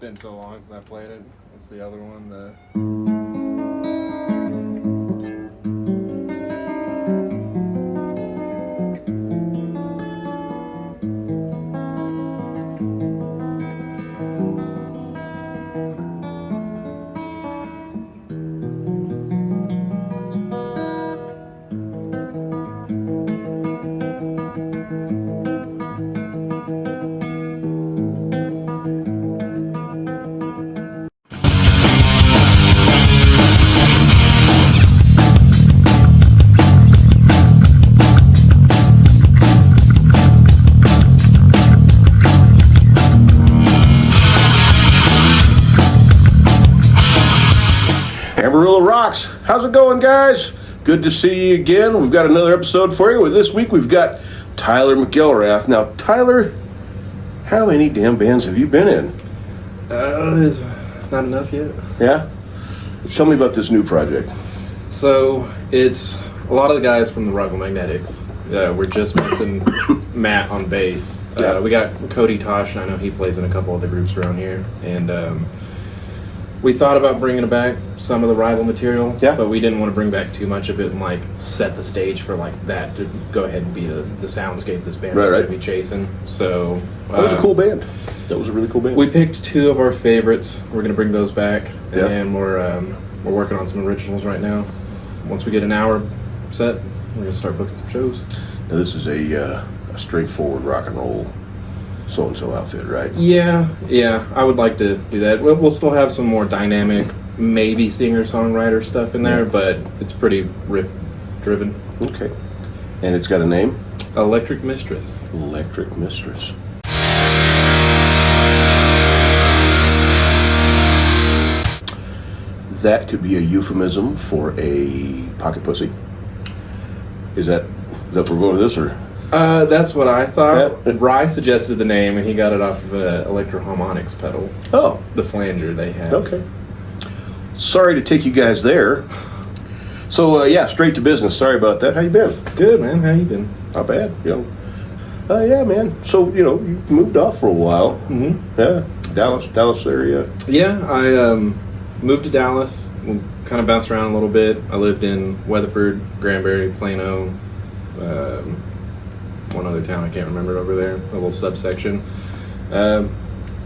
Been so long since I played it. What's the other one? Amarillo rocks. How's it going, guys? Good to see you again. We've got another episode for you. This week we've got Tyler McElreath. Now, Tyler, how many damn bands have you been in? It's not enough yet. Yeah? Tell me about this new project. So it's a lot of the guys from the Rival Magnetics. We're just missing Matt on bass. Yeah. We got Cody Tosh, and I know he plays in a couple other groups around here. And we thought about bringing back some of the Rival material, yeah, but we didn't want to bring back too much of it and like set the stage for like that to go ahead and be the soundscape this band is going to be chasing. So that was a cool band. That was a really cool band. We picked two of our favorites. We're going to bring those back, and then we're working on some originals right now. Once we get an hour set, we're going to start booking some shows. Now this is a straightforward rock and roll so-and-so outfit, right? Yeah, I would like to do that. We'll still have some more dynamic, maybe singer-songwriter stuff in there, but it's pretty riff-driven. Okay. And it's got a name? Electric Mistress. Electric Mistress. That could be a euphemism for a pocket pussy. Is that where we're going with this, or? That's what I thought. Yeah. Rye suggested the name, and he got it off of an Electro-Harmonics pedal. Oh. The flanger they have. Okay. Sorry to take you guys there. So, straight to business. Sorry about that. How you been? Good, man. How you been? Not bad. Yeah, man. So, you moved off for a while. Mm-hmm. Yeah. Dallas area. Yeah, I moved to Dallas. Kind of bounced around a little bit. I lived in Weatherford, Granbury, Plano, one other town I can't remember over there, a little subsection.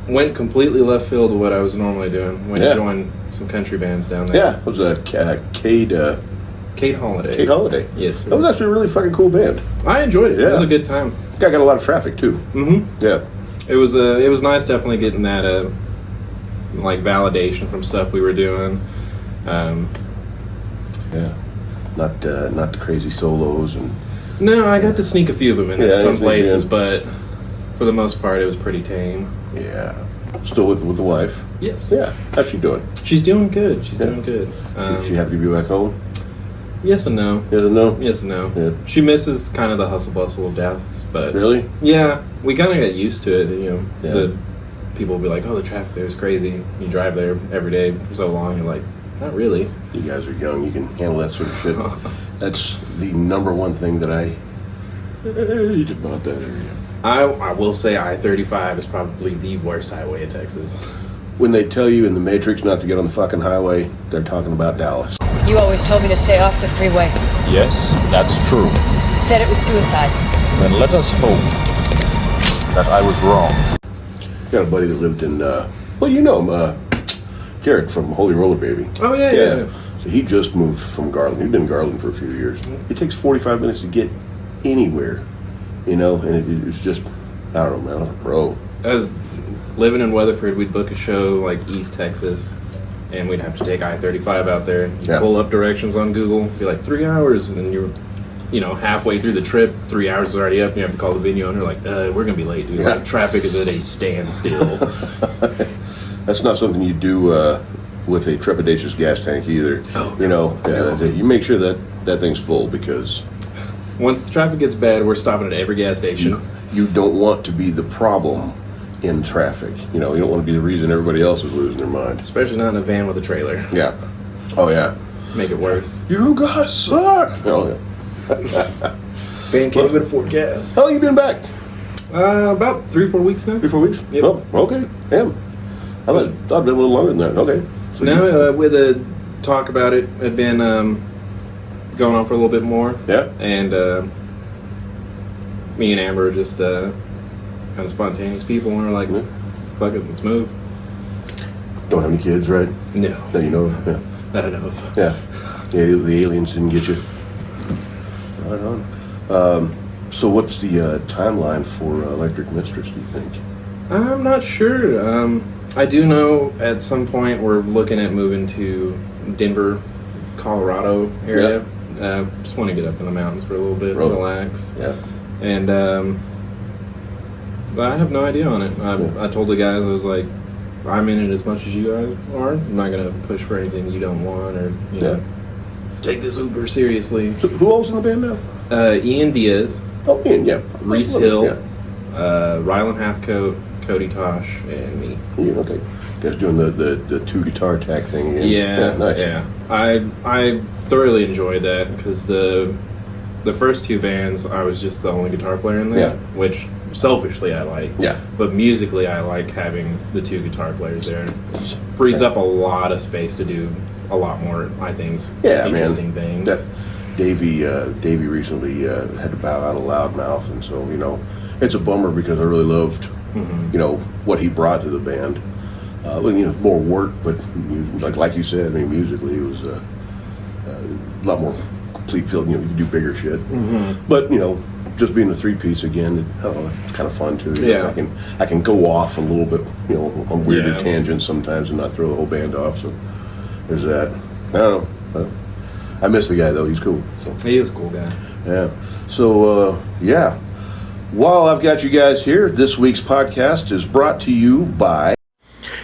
Went completely left field of what I was normally doing. Went to join some country bands down there. Yeah, it was a Cade Holiday. Cade Holiday. Yes, sir. That was actually a really fucking cool band. I enjoyed it. Yeah. It was a good time. Guy got a lot of traffic too. Mm-hmm. Yeah. It was nice, definitely getting that like validation from stuff we were doing. Yeah. Not the crazy solos and. No, I got to sneak a few of them in some places, but for the most part, it was pretty tame. Yeah. Still with the wife? Yes. Yeah. How's she doing? She's doing good. She's doing good. She happy to be back home? Yes and no. Yes and no? Yes and no. Yeah. She misses kind of the hustle bustle of Dallas, but really? Yeah, we kind of got used to it. Yeah. The people will be like, "Oh, the traffic there is crazy." You drive there every day for so long, you're like, "Not really." You guys are young. You can handle that sort of shit. That's the number one thing that I hate about that area. I will say I-35 is probably the worst highway in Texas. When they tell you in the Matrix not to get on the fucking highway, they're talking about Dallas. You always told me to stay off the freeway. Yes, that's true. You said it was suicide. Then let us hope that I was wrong. Got a buddy that lived in, Jared from Holy Roller Baby. Oh, yeah. So he just moved from Garland. He'd been in Garland for a few years. It takes 45 minutes to get anywhere, and it was just, I don't know, man, I was a pro. As living in Weatherford, we'd book a show like East Texas, and we'd have to take I-35 out there. You pull up directions on Google, be like 3 hours, and then you're, halfway through the trip, 3 hours is already up, and you have to call the venue owner, like, we're gonna be late, dude. Yeah. Like, traffic is at a standstill. That's not something you do with a trepidatious gas tank either. Oh, you make sure that thing's full, because once the traffic gets bad, we're stopping at every gas station. You don't want to be the problem in traffic. You don't want to be the reason everybody else is losing their mind. Especially not in a van with a trailer. Yeah. Oh, yeah. Make it worse. You guys suck! Oh, yeah. Van can't even afford gas. How long you been back? About 3 or 4 weeks now. 3 or 4 weeks? Yep. Oh, okay. Damn. I thought it'd been a little longer than that. Okay. So No, with a talk about it had been going on for a little bit more. Yeah. And me and Amber are just kind of spontaneous people, and we're like, fuck it, let's move. Don't have any kids, right? No. That you know of? Yeah. That I know of. Yeah. Yeah, the aliens didn't get you. Right on. So what's the timeline for Electric Mistress, do you think? I'm not sure. I do know at some point we're looking at moving to Denver, Colorado area. Just want to get up in the mountains for a little bit, relax. Yeah. And but I have no idea on it. I told the guys, I was like, I'm in it as much as you guys are. I'm not going to push for anything you don't want, or you know, take this Uber seriously. So who else in the band now? Ian Diaz. Oh, Ian, yeah. Reese Hill. Yeah. Rylan Hathcote, Cody Tosh, and me. Yeah, okay. You guys doing the two guitar tack thing again? Yeah, nice. Yeah. I thoroughly enjoyed that because the first two bands I was just the only guitar player in there, which selfishly I like. Yeah. But musically I like having the two guitar players there. It frees up a lot of space to do a lot more, I think, interesting things. Davey recently had to bow out of Loudmouth, and so, you know, it's a bummer because I really loved, you know, what he brought to the band. You know, more work, but like you said, I mean, musically it was a lot more complete field. You know, you could do bigger shit. But, you know, just being a three-piece again, it's kind of fun too. You know, I can go off a little bit, you know, on weird tangents sometimes and not throw the whole band off. So there's that. I don't know. I miss the guy though. He's cool. So. He is a cool guy. Yeah. So while I've got you guys here, this week's podcast is brought to you by.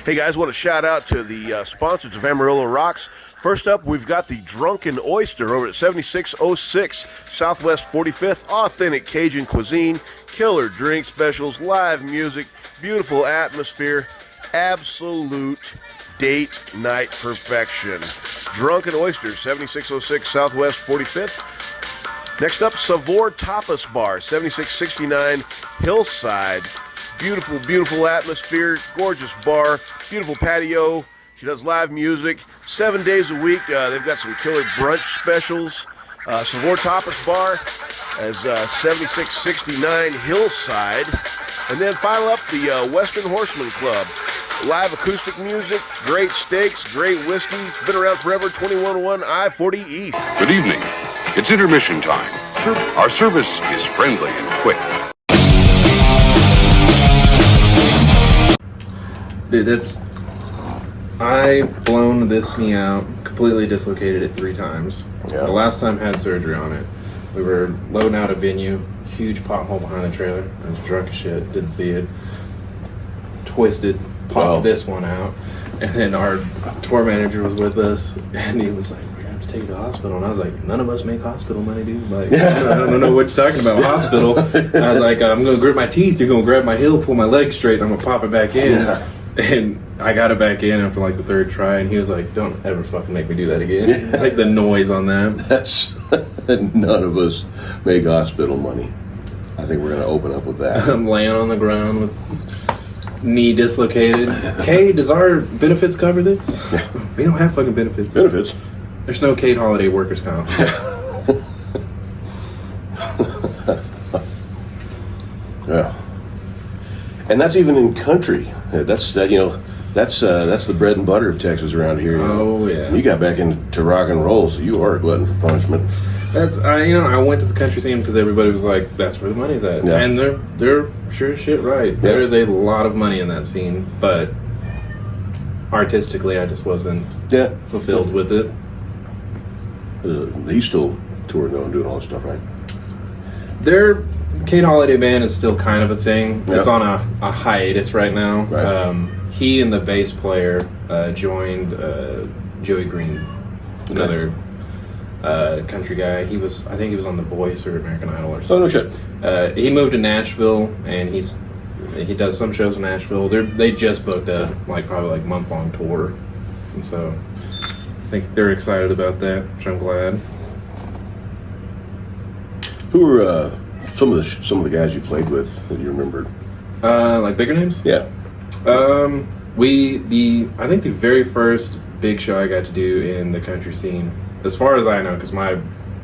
Hey guys, want to shout out to the sponsors of Amarillo Rocks. First up, we've got the Drunken Oyster over at 7606 Southwest 45th. Authentic Cajun cuisine, killer drink specials, live music, beautiful atmosphere, absolute date night perfection. Drunken Oyster, 7606 Southwest 45th. Next up, Savor Tapas Bar, 7669 Hillside. Beautiful, beautiful atmosphere, gorgeous bar, beautiful patio. She does live music 7 days a week. They've got some killer brunch specials. Savor Tapas Bar as 7669 Hillside. And then final up, the Western Horseman Club. Live acoustic music, great steaks, great whiskey. It's been around forever, 2101 I-40 East. Good evening. It's intermission time. Our service is friendly and quick. Dude, I've blown this knee out, completely dislocated it 3 times. Yeah. The last time I had surgery on it. We were loading out a venue, huge pothole behind the trailer. I was drunk as shit, didn't see it. Twisted, popped this one out. And then our tour manager was with us, and he was like, we're going to have to take you to the hospital. And I was like, none of us make hospital money, dude. Like, I don't know what you're talking about, hospital. I was like, I'm going to grip my teeth, you're going to grab my heel, pull my leg straight, and I'm going to pop it back in. Yeah. And I got it back in after like the 3rd try, and he was like, don't ever fucking make me do that again. Like the noise on that. That's none of us make hospital money. I think we're going to open up with that. I'm laying on the ground with knee dislocated. Kay, does our benefits cover this? We don't have fucking benefits. Benefits? There's no Kate Holiday workers' comp. Yeah. And that's even in country. That's the bread and butter of Texas around here. You know? Oh yeah. You got back into rock and roll, so you are a glutton for punishment. I went to the country scene because everybody was like, "That's where the money's at," and they're sure as shit right. Yeah. There is a lot of money in that scene, but artistically, I just wasn't fulfilled with it. He's still touring though and doing all this stuff, right? Their Kate Holiday band is still kind of a thing. Yep. It's on a hiatus right now. Right. He and the bass player joined Joey Green, another country guy. I think he was on The Voice or American Idol or something. Oh no shit. He moved to Nashville, and he does some shows in Nashville. They just booked a probably month-long tour, and so I think they're excited about that, which I'm glad. Who were some of the guys you played with that you remembered? Like bigger names? Yeah. I think the very first big show I got to do in the country scene, as far as I know, because my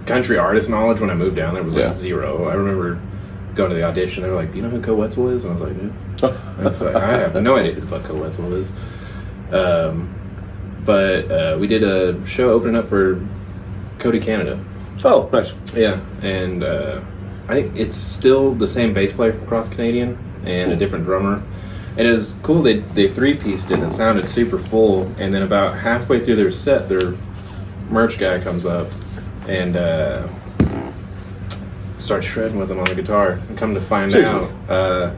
country artist knowledge when I moved down there was like zero. I remember going to the audition. They were like, "Do you know who Co Wetzel is?" And I was like, "Yeah." I have no idea who the fuck Co Wetzel is. But we did a show opening up for Cody Canada. Oh, nice. Yeah, and I think it's still the same bass player from Cross Canadian and a different drummer. It is cool. They three-pieced it and it sounded super full. And then about halfway through their set, their merch guy comes up and starts shredding with them on the guitar. And come to find out,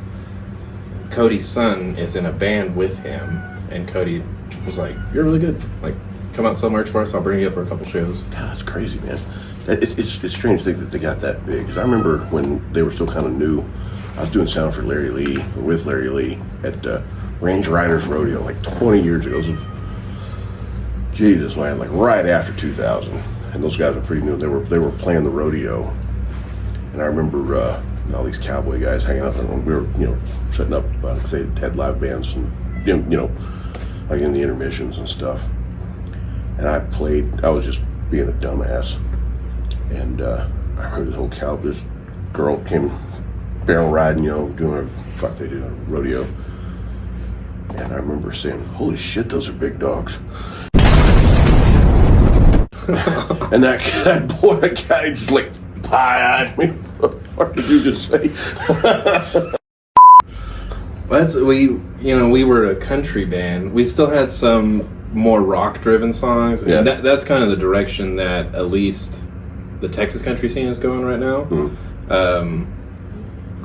Cody's son is in a band with him. And Cody was like, "You're really good. Like, come out and sell merch for us. I'll bring you up for a couple shows." God, that's crazy, man. It's strange to think that they got that big. Because I remember when they were still kind of new, I was doing sound for Larry Lee, or with Larry Lee, at Range Riders Rodeo like 20 years ago. Jesus, man, like right after 2000. And those guys were pretty new. They were playing the rodeo. And I remember all these cowboy guys hanging out. And we were, setting up, they had live bands and, like in the intermissions and stuff. And I was just being a dumbass. And I heard this girl came barrel riding, doing what the fuck they do, a rodeo. And I remember saying, "Holy shit, those are big dogs." And that guy just like pie-eyed me. What the fuck did you just say? We were a country band. We still had some more rock-driven songs. Yeah. And that's kind of the direction that at least the Texas country scene is going right now. Mm-hmm.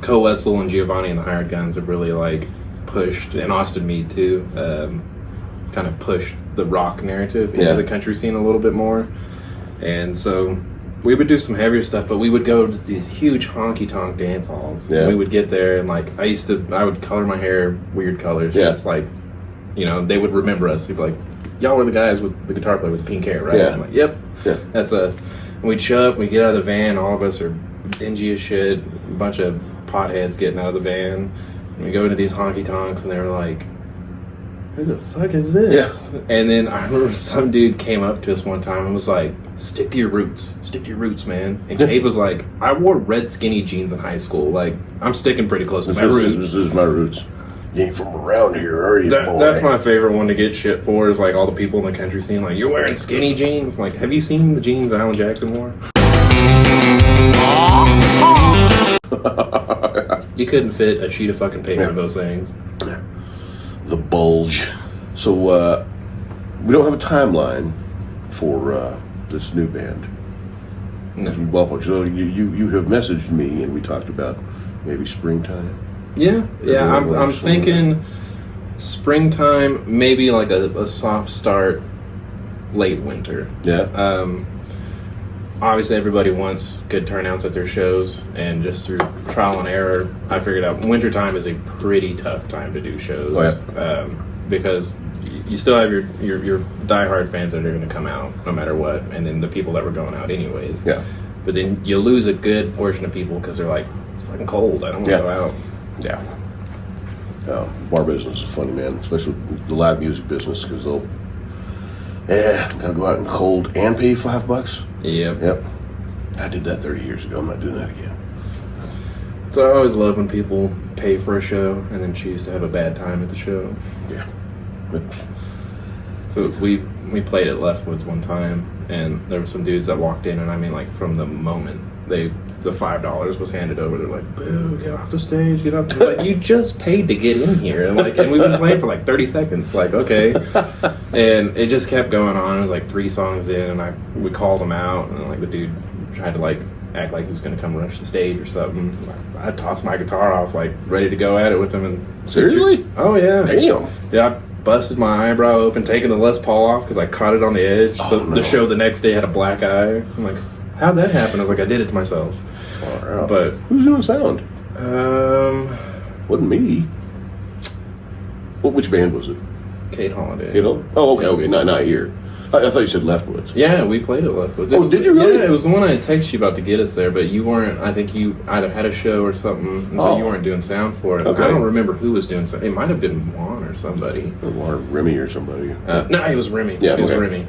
Co Wetzel and Giovanni and the Hired Guns have really like pushed, and Austin Meade too, kind of pushed the rock narrative into the country scene a little bit more. And so we would do some heavier stuff, but we would go to these huge honky-tonk dance halls. Yeah. And we would get there and like I would color my hair weird colors, just like, they would remember us. They'd be like, "Y'all were the guys with the guitar player with the pink hair, right?" Yeah. I'm like, "Yep, that's us." And we'd show up, we'd get out of the van, all of us are dingy as shit, a bunch of potheads getting out of the van. And we go into these honky-tonks and they were like, "Who the fuck is this?" Yeah. And then I remember some dude came up to us one time and was like, stick to your roots, man." And Cade was like, "I wore red skinny jeans in high school. Like, I'm sticking pretty close to my roots." This is my roots. You ain't from around here, are you, boy? That's my favorite one to get shit for, is like all the people in the country scene like, "You're wearing skinny jeans." I'm like, have you seen the jeans Alan Jackson wore? You couldn't fit a sheet of fucking paper in those things. The bulge. So we don't have a timeline for this new band. No. Well, so you have messaged me and we talked about maybe springtime. Yeah. I'm thinking springtime, maybe like a soft start, late winter. Yeah. Obviously, everybody wants good turnouts at their shows, and just through trial and error, I figured out wintertime is a pretty tough time to do shows. Oh, yeah. Because you still have your diehard fans that are going to come out no matter what, and then the people that were going out anyways. Yeah. But then you lose a good portion of people because they're like, "It's fucking cold. I don't want to go out." Yeah. Bar business is funny, man, especially the live music business, because they'll, gotta go out in cold and pay $5. Yep. I did that 30 years ago. I'm not doing that again. So I always love when people pay for a show and then choose to have a bad time at the show. Yeah. So we played at Leftwoods one time, and there were some dudes that walked in, and I mean, like, from the moment the $5 was handed over, they're like, "Boo, get off the stage, get off." Like, you just paid to get in here, and we've been playing for like 30 seconds. Like, okay. And it just kept going on. It was like 3 songs in, and we called him out, and like the dude tried to like act like he was gonna come rush the stage or something. I tossed my guitar off, like ready to go at it with him. And seriously? Oh yeah. Damn. Yeah. I busted my eyebrow open, taking the Les Paul off because I caught it on the edge. The show the next day had a black eye. I'm like, how'd that happen? I was like, I did it to myself. Oh, but who's doing sound? Wasn't me. Which band was it? Kate Holiday. Oh, okay, not here. I thought you said Leftwoods. Yeah, we played at Leftwoods. Oh, did you really? Yeah, it was the one I texted you about to get us there, but you weren't. I think you either had a show or something, and so you weren't doing sound for it. Okay. I don't remember who was doing sound. It might have been Juan or somebody. Or Remy or somebody. No, it was Remy. Yeah, it was okay. Remy.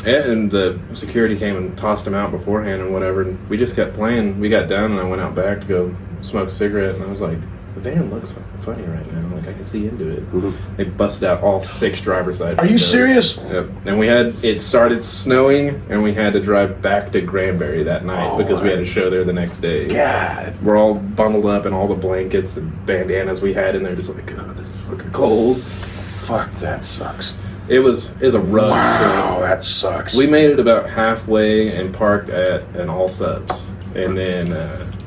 And the security came and tossed him out beforehand and whatever. And we just kept playing. We got done, and I went out back to go smoke a cigarette, and I was like, the van looks fucking funny right now. Like, I can see into it. Mm-hmm. They busted out all 6 driver's side Are you windows. serious? Yep. And it started snowing, and we had to drive back to Granbury that night because we had a show there the next day. God. We're all bundled up in all the blankets and bandanas we had in there, just like, oh, this is fucking cold. Fuck, that sucks. It was a rough Wow, trip. that sucks. We made it about halfway and parked at an All Subs. And then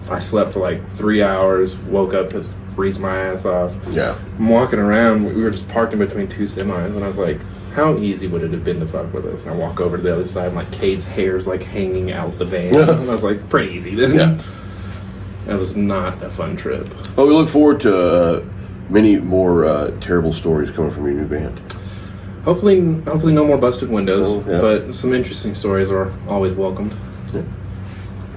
I slept for like 3 hours, woke up to freeze my ass off. Yeah. I'm walking around, we were just parked in between 2 semis, and I was like, how easy would it have been to fuck with us? And I walk over to the other side, and like Cade's hair's like hanging out the van. And I was like, pretty easy then. Yeah. That was not a fun trip. Well, we look forward to many more terrible stories coming from your new band. Hopefully no more busted windows, Oh, yeah. but some interesting stories are always welcomed. Yeah.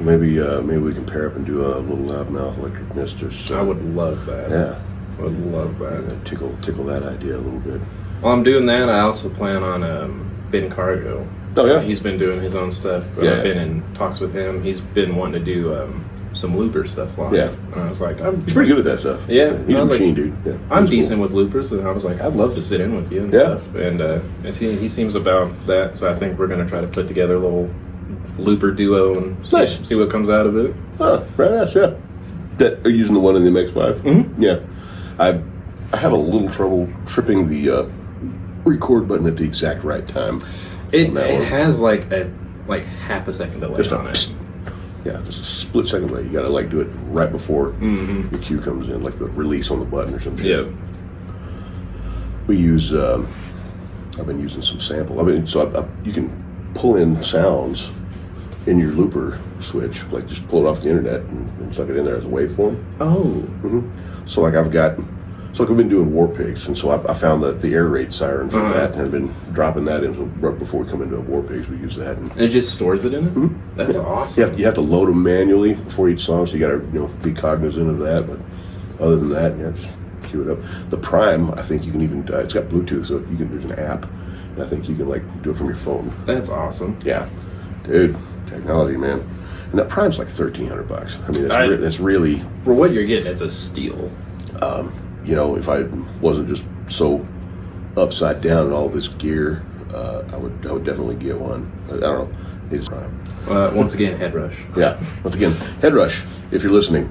Maybe we can pair up and do a little loudmouth electric Mistress. I would love that. Yeah. I would love that. Tickle that idea a little bit. While I'm doing that, I also plan on Ben Cargo. Oh, yeah? He's been doing his own stuff. Yeah. I've been in talks with him. He's been wanting to do some looper stuff live. Yeah. And I was like, He's pretty good at that stuff. Yeah. He's I a was machine, like, dude. Yeah. I'm He's decent cool. with loopers, and I was like, I'd love to sit in with you and Yeah. stuff. And he seems about that, so I think we're going to try to put together a little looper duo and see what comes out of it. Oh, right ass, yeah. That are you using the one in the MX-5? Mm-hmm. Yeah. I have a little trouble tripping the record button at the exact right time. It that one. has like half a second delay Just on it. Yeah, just a split second delay. You gotta like do it right before the cue comes in, like the release on the button or something. Yeah. We use. I've been using some sample. You can pull in sounds in your looper switch, like just pull it off the internet and suck it in there as a waveform. Oh. So like I've been doing War Pigs, and so I found the air raid siren for that, and I've been dropping that in. So right before we come into a War Pigs, we use that. And It just stores it in it? That's awesome. you have to load them manually before each song, so you got to be cognizant of that. But other than that, just cue it up. The Prime, I think you can even. It's got Bluetooth, so there's an app, and I think you can like do it from your phone. That's awesome. Yeah, dude, technology, man. And that Prime's like $1,300. I mean, that's really. For what you're getting, it's a steal. If I wasn't just so upside down in all this gear, I would definitely get one. I don't know. It's Prime. Once again, Head Rush. Yeah. Once again, Head Rush, if you're listening.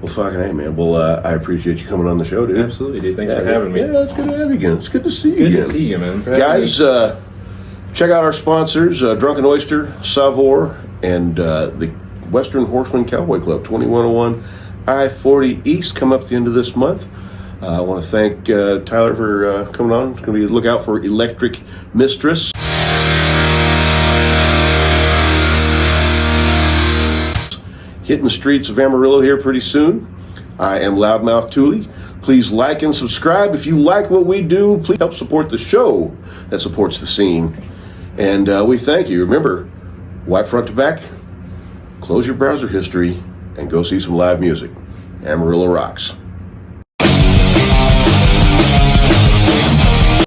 Well, fucking hey, man. Well, I appreciate you coming on the show, dude. Absolutely, dude. Thanks for having me. Yeah, it's good to have you again. It's good to see you Good again. to see you, man. Guys, check out our sponsors, Drunken Oyster, Savor, and the Western Horseman Cowboy Club, 2101 I-40 East, come up at the end of this month. I want to thank Tyler for coming on. It's going to be look out for Electric Mistress. Hitting the streets of Amarillo here pretty soon. I am Loudmouth Thule. Please like and subscribe. If you like what we do, please help support the show that supports the scene. And we thank you. Remember, wipe front to back, close your browser history, and go see some live music. Amarillo rocks.